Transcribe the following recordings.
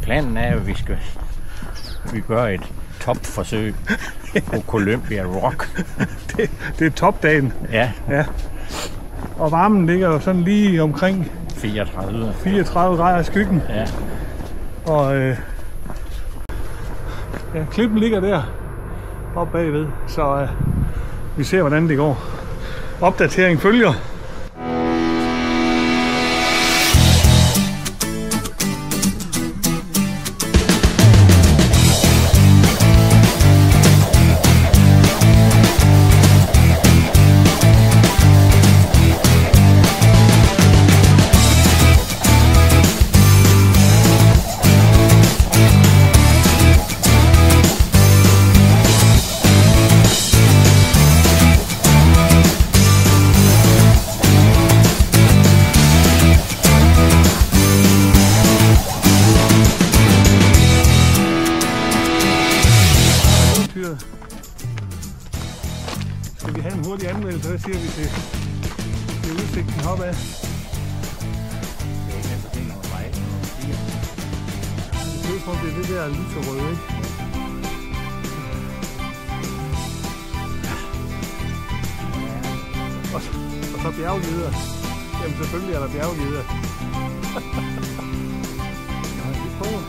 planen er, at vi gør et topforsøg på Columbia Rock. Det er topdagen. Ja. Ja. Og varmen ligger jo sådan lige omkring 34 grader i skyggen. Ja. Og ja, klippen ligger der oppe bagved, så vi ser, hvordan det går. Opdatering følger. Skal vi have en hurtig anmeldelse, hvad siger vi til udsigten opad? Det er det der lyserøde, ikke? Og så bjerggeder. Jamen selvfølgelig er der bjerggeder. Vi prøver.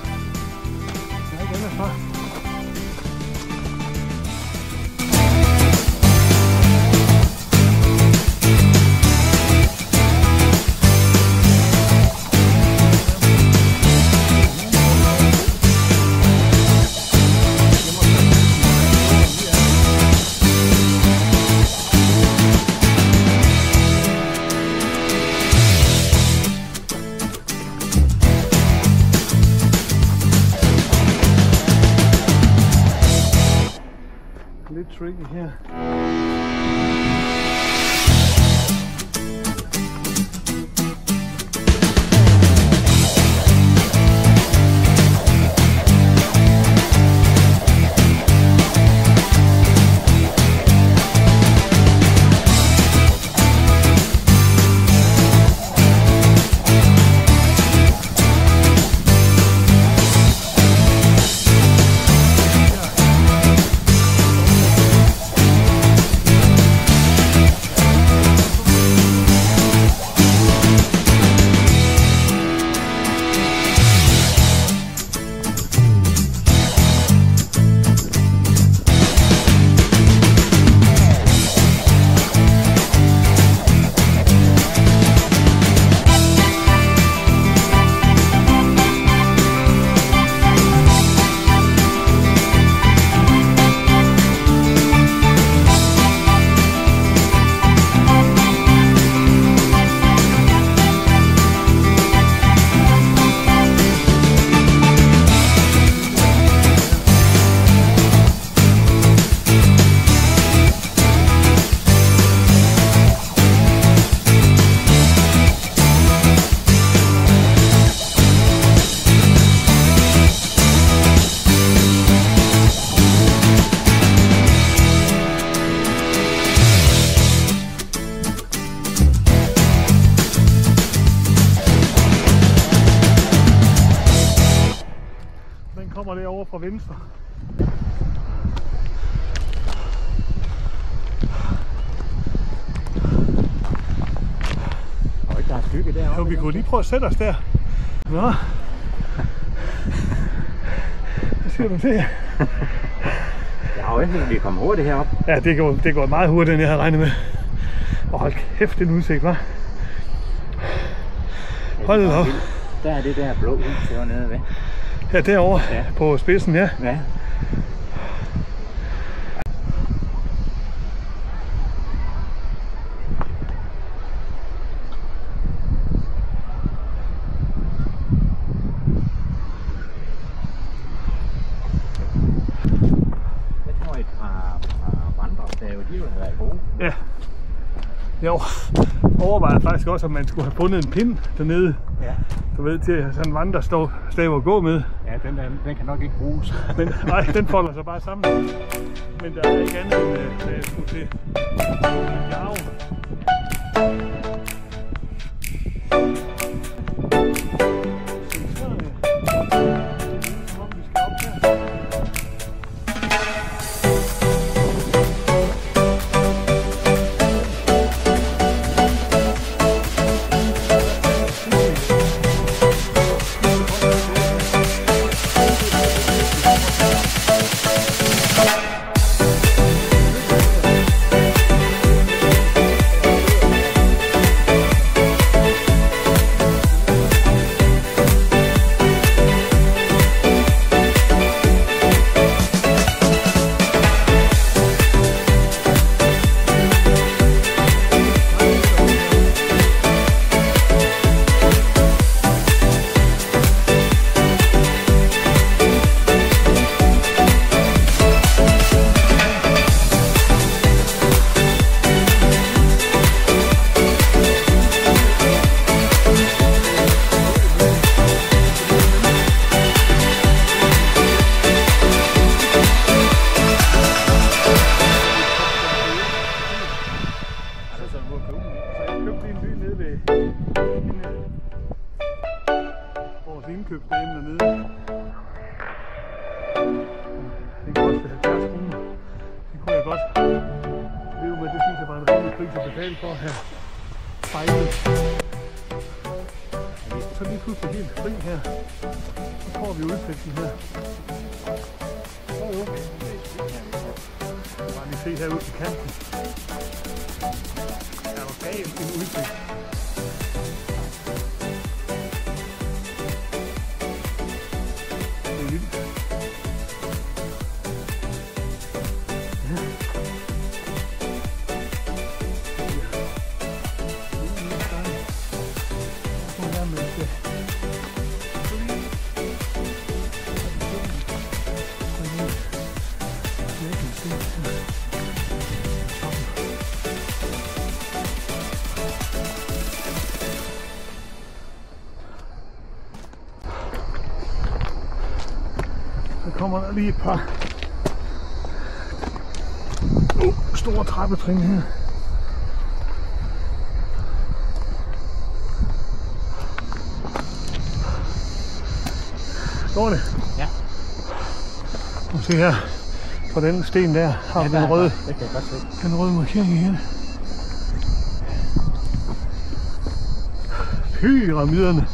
Der er ikke andet for. Lidt tricky her. Kommer det over fra venstre. Og ikke der er skygge derovre. Jo, vi kunne lige prøve at sætte os der. Nå. Hvad siger du til? Jeg har jo ikke, vi kommer hurtigt herop. Ja, det går meget hurtigt, end jeg havde regnet med. Og hold kæft, den udsigt, hva'? Hold da op. Der er det der blå hus nede ved. Ja, derovre ja. På spidsen, ja. Ja. Jeg tror et par vandrestave, de ville have været gode. Ja. Jeg overvejede faktisk også, om man skulle have fundet en pind dernede. Ja. Du ved, til sådan en vandrestav at gå med. Ja, den kan nok ikke bruges. Men nej, den folder sig bare sammen. Men der er ikke andet end, at jeg skulle til Bjerge. indkøbsdagen dernede. Det koster 70 kroner. Det kunne jeg godt leve med. Det synes jeg var en rimelig pris at betale for her. Fejlet. Så lige pludselig helt fri her. Så får vi udsigten her. Så jo. Bare lige se herude til kanten. Der var bag en udsigt. Det er vildt. Så kommer der lige et par store trappetrin her. Går det? Ja. Og se her, på den sten der har vi den røde, det kan jeg godt se. Den røde markering igen. Pyramiderne.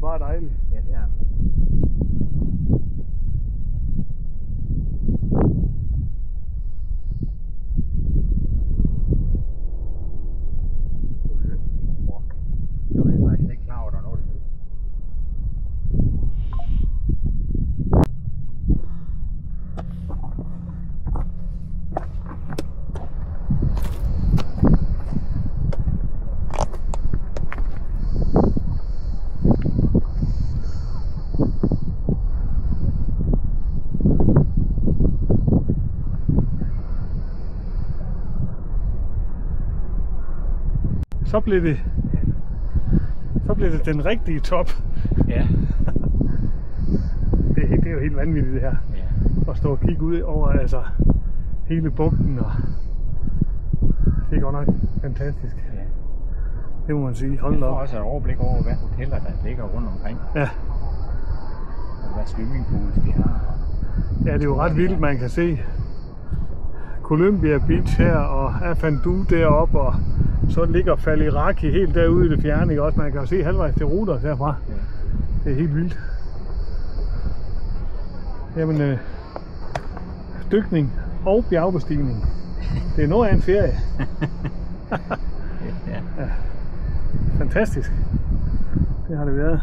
bare dejligt. Ja, det er. Jeg var faktisk ikke klar over, at der var noget, det hed. Så blev det den rigtige top. Ja. Det er jo helt vanvittigt det her. Ja. At stå og kigge ud over altså hele bugten, og det er godt nok fantastisk. Ja. Det må man sige. Hold Man da får op. også et overblik over, hvad hoteller der ligger rundt omkring. Ja. Og hvad swimmingpools de har. Ja, det er jo ret vildt, man kan se Columbia Beach her, og Afandu deroppe, og så ligger Faliraki helt derude i det fjerne, ikke også? Man kan jo se halvvejs til Rhodos herfra. Ja. Det er helt vildt. Jamen, dykning og bjergbestigning. Det er noget af en ferie. Ja. Fantastisk. Det har det været.